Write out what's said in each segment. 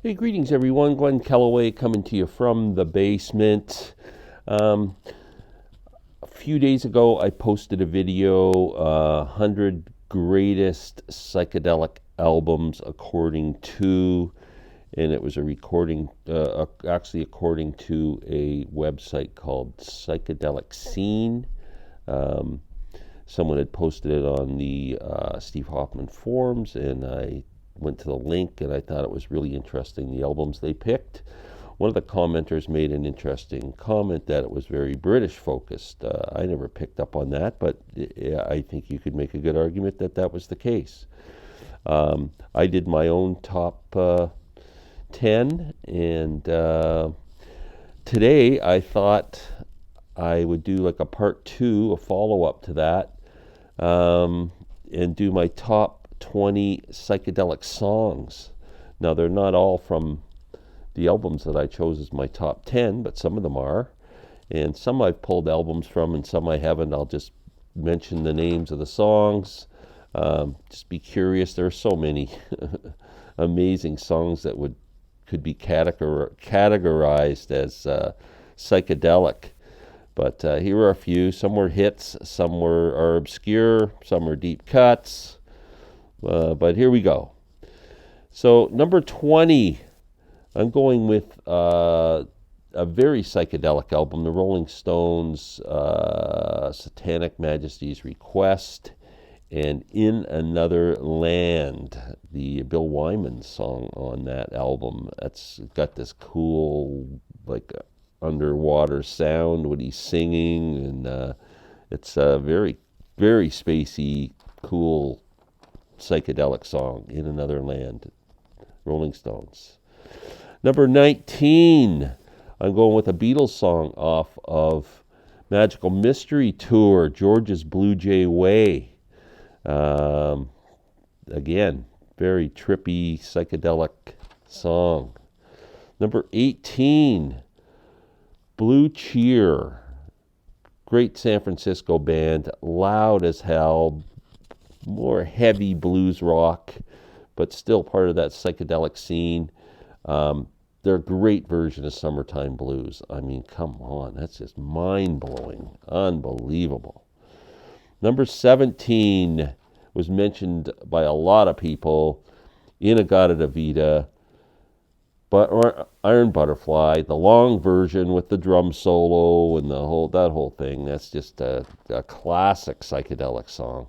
Hey, greetings everyone. Glenn Kellaway coming to you from the basement. A few days ago, I posted a video, 100 greatest psychedelic albums according to, and it was a recording, actually according to a website called Psychedelic Scene. Um, Someone had posted it on the Steve Hoffman forums, and I went to the link, and I thought it was really interesting, the albums they picked. One of the commenters made an interesting comment that it was very British focused. I never picked up on that, but I think you could make a good argument that that was the case. I did my own top 10, and today I thought I would do like a part two, a follow-up to that, and do my top 20 psychedelic songs. Now, they're not all from the albums that I chose as my top 10, but some of them are. And some I've pulled albums from and some I haven't. I'll just mention the names of the songs. Just be curious. There are so many amazing songs that could be categorized as psychedelic. But here are a few. Some were hits, some are obscure, some are deep cuts. But here we go. So number 20, I'm going with a very psychedelic album, the Rolling Stones' Satanic Majesty's Request, and In Another Land, the Bill Wyman song on that album. That's got this cool, like, underwater sound when he's singing, and it's a very, very spacey, cool psychedelic song, In Another Land, Rolling Stones. Number 19, I'm going with a Beatles song off of Magical Mystery Tour, George's Blue Jay Way. Again, very trippy, psychedelic song. Number 18, Blue Cheer, great San Francisco band, loud as hell, more heavy blues rock, but still part of that psychedelic scene. They're a great version of Summertime Blues. I mean, come on, that's just mind-blowing, unbelievable. Number 17 was mentioned by a lot of people, In-A-Gadda-Da-Vida, or Iron Butterfly, the long version with the drum solo and that whole thing. That's just a classic psychedelic song.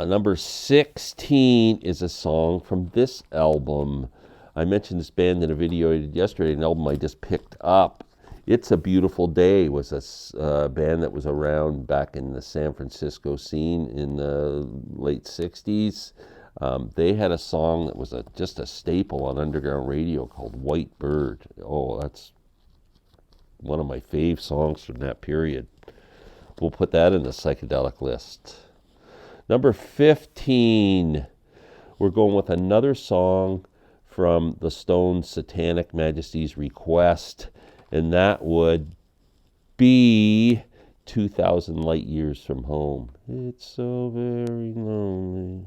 Number 16 is a song from this album. I mentioned this band in a video I did yesterday, an album I just picked up. It's a Beautiful Day was a band that was around back in the San Francisco scene in the late 60s. They had a song that was just a staple on underground radio called White Bird. Oh, that's one of my fave songs from that period. We'll put that in the psychedelic list. Number 15, we're going with another song from the Stones' Satanic Majesty's Request, and that would be 2,000 Light Years from Home. It's so very lonely,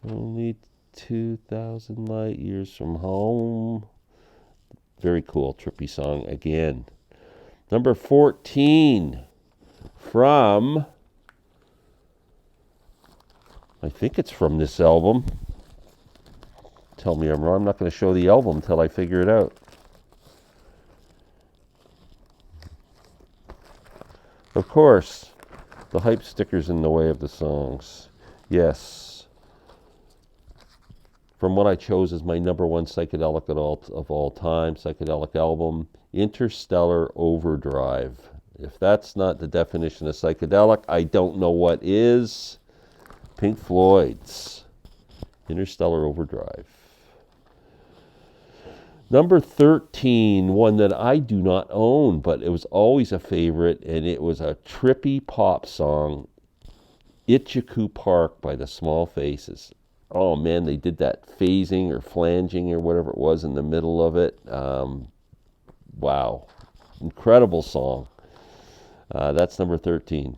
only 2,000 light years from home. Very cool, trippy song again. Number 14, from, I think it's from this album. Tell me I'm wrong. I'm not going to show the album until I figure it out. Of course, the hype sticker's in the way of the songs. Yes. From what I chose as my number one psychedelic of all time, psychedelic album, Interstellar Overdrive. If that's not the definition of psychedelic, I don't know what is. Pink Floyd's Interstellar Overdrive. Number 13, one that I do not own, but it was always a favorite, and it was a trippy pop song, Itchycoo Park by the Small Faces. Oh man, they did that phasing or flanging or whatever it was in the middle of it. Wow, incredible song. That's number 13.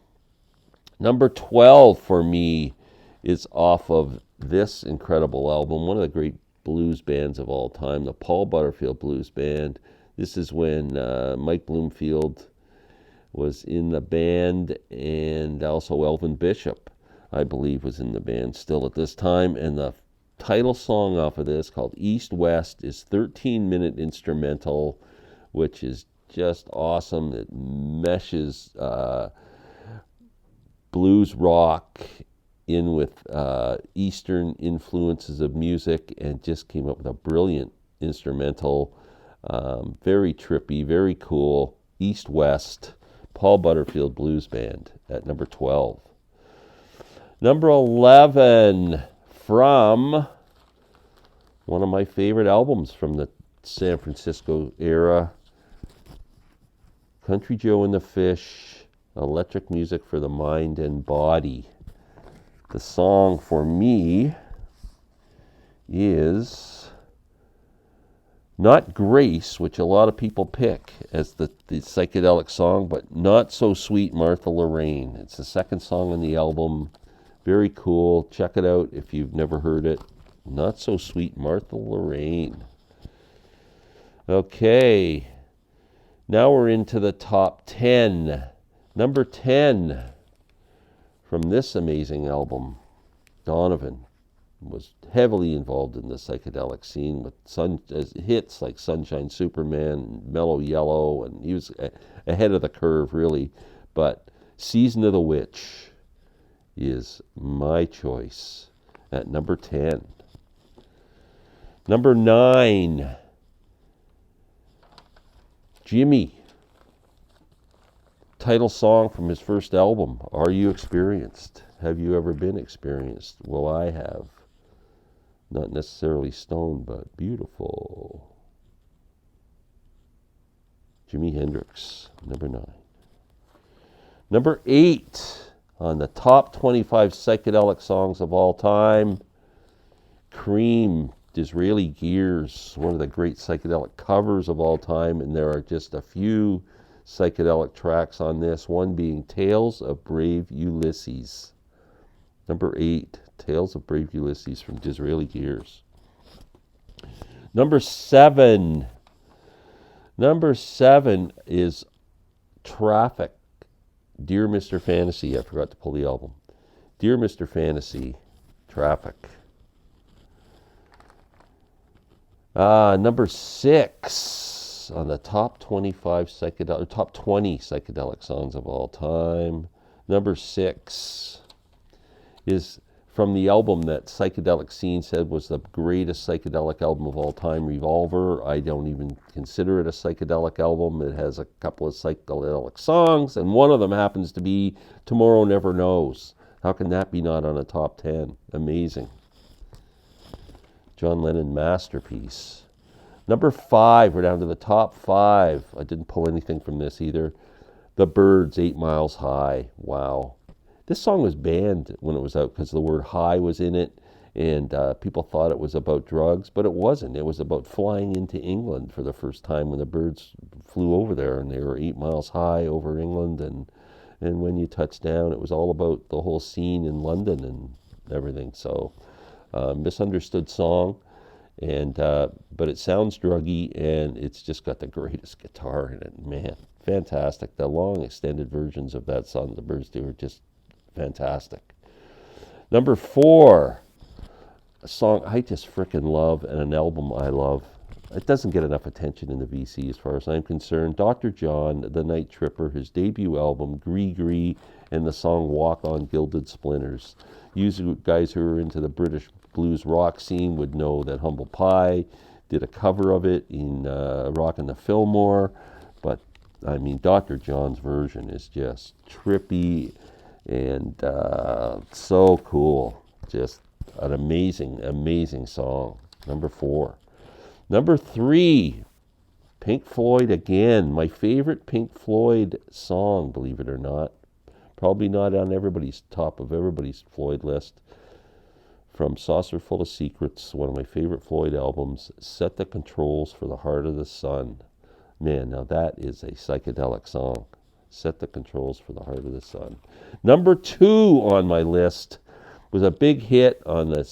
Number 12 for me is off of this incredible album, one of the great blues bands of all time, the Paul Butterfield Blues Band. This is when Mike Bloomfield was in the band, and also Elvin Bishop, I believe, was in the band still at this time. And the title song off of this, called East West, is 13-minute instrumental, which is just awesome. It meshes blues rock in with Eastern influences of music, and just came up with a brilliant instrumental. Very trippy, very cool. East West, Paul Butterfield Blues Band at number 12. Number 11, from one of my favorite albums from the San Francisco era, Country Joe and the Fish, Electric Music for the Mind and Body. The song for me is not Grace, which a lot of people pick as the psychedelic song, but Not So Sweet Martha Lorraine. It's the second song on the album. Very cool. Check it out if you've never heard it. Not So Sweet Martha Lorraine. Okay. Now we're into the top 10. Number 10 from this amazing album, Donovan was heavily involved in the psychedelic scene with hits like Sunshine Superman, Mellow Yellow, and he was ahead of the curve, really. But Season of the Witch is my choice at number 10. Number 9, Jimmy. Title song from his first album, Are You Experienced? Have you ever been experienced? Well, I have. Not necessarily stoned, but beautiful. Jimi Hendrix, number 9. Number 8 on the top 25 psychedelic songs of all time, Cream, Disraeli Gears, one of the great psychedelic covers of all time, and there are just a few psychedelic tracks on this, one being Tales of Brave Ulysses. Number 8, Tales of Brave Ulysses from Disraeli Gears. Number 7. Number 7 is Traffic, Dear Mr. Fantasy. I forgot to pull the album. Dear Mr. Fantasy, Traffic. Number 6 on the top 25 top 20 psychedelic songs of all time. Number 6 is from the album that Psychedelic Scene said was the greatest psychedelic album of all time, Revolver. I don't even consider it a psychedelic album. It has a couple of psychedelic songs, and one of them happens to be Tomorrow Never Knows. How can that be not on a top 10? Amazing. John Lennon masterpiece. Number 5, we're down to the top 5. I didn't pull anything from this either. The Byrds, 8 Miles High. Wow. This song was banned when it was out because the word high was in it, and people thought it was about drugs, but it wasn't. It was about flying into England for the first time when the Byrds flew over there, and they were 8 miles high over England, and when you touched down, it was all about the whole scene in London and everything. So, misunderstood song, and but it sounds druggy, and it's just got the greatest guitar in it. Man, fantastic. The long extended versions of that song the Byrds do are just fantastic. Number 4, a song I just frickin' love and an album I love. It doesn't get enough attention in the VC as far as I'm concerned. Dr. John, The Night Tripper, his debut album, Gree Gree, and the song Walk on Gilded Splinters. You guys who are into the British blues rock scene would know that Humble Pie did a cover of it in Rockin' the Fillmore, but I mean, Dr. John's version is just trippy and so cool. Just an amazing, amazing song. Number 4. Number 3, Pink Floyd again. My favorite Pink Floyd song, believe it or not. Probably not on everybody's top of everybody's Floyd list. From Saucer Full of Secrets, one of my favorite Floyd albums, Set the Controls for the Heart of the Sun. Man, now that is a psychedelic song. Set the Controls for the Heart of the Sun. Number 2 on my list was a big hit on the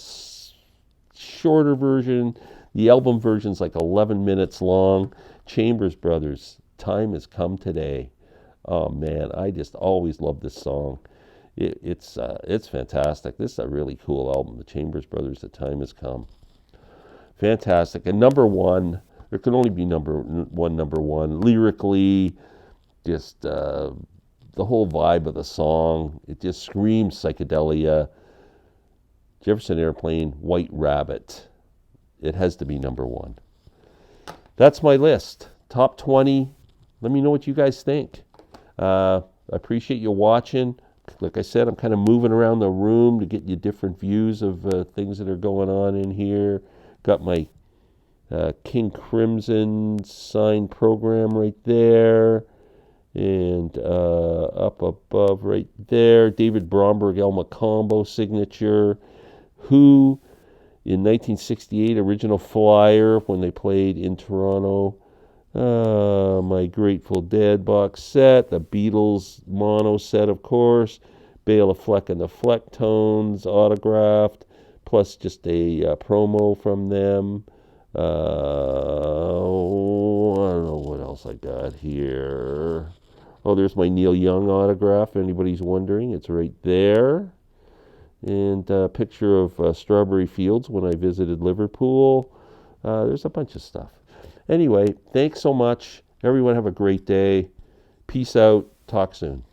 shorter version. The album version's like 11 minutes long. Chambers Brothers, Time Has Come Today. Oh man, I just always loved this song. It's fantastic. This is a really cool album, the Chambers Brothers, The Time Has Come. Fantastic. And number one, there can only be number one. Lyrically, just the whole vibe of the song, it just screams psychedelia. Jefferson Airplane, White Rabbit. It has to be number one. That's my list. Top 20. Let me know what you guys think. I appreciate you watching. Like I said, I'm kind of moving around the room to get you different views of things that are going on in here. Got my King Crimson signed program right there. And up above right there, David Bromberg, Elma Combo signature. Who in 1968, original flyer when they played in Toronto. My Grateful Dead box set, the Beatles mono set, of course, Bela Fleck and the Flecktones autographed, plus just a promo from them. I don't know what else I got here. Oh, there's my Neil Young autograph, if anybody's wondering. It's right there. And a picture of Strawberry Fields when I visited Liverpool. There's a bunch of stuff. Anyway, thanks so much. Everyone have a great day. Peace out. Talk soon.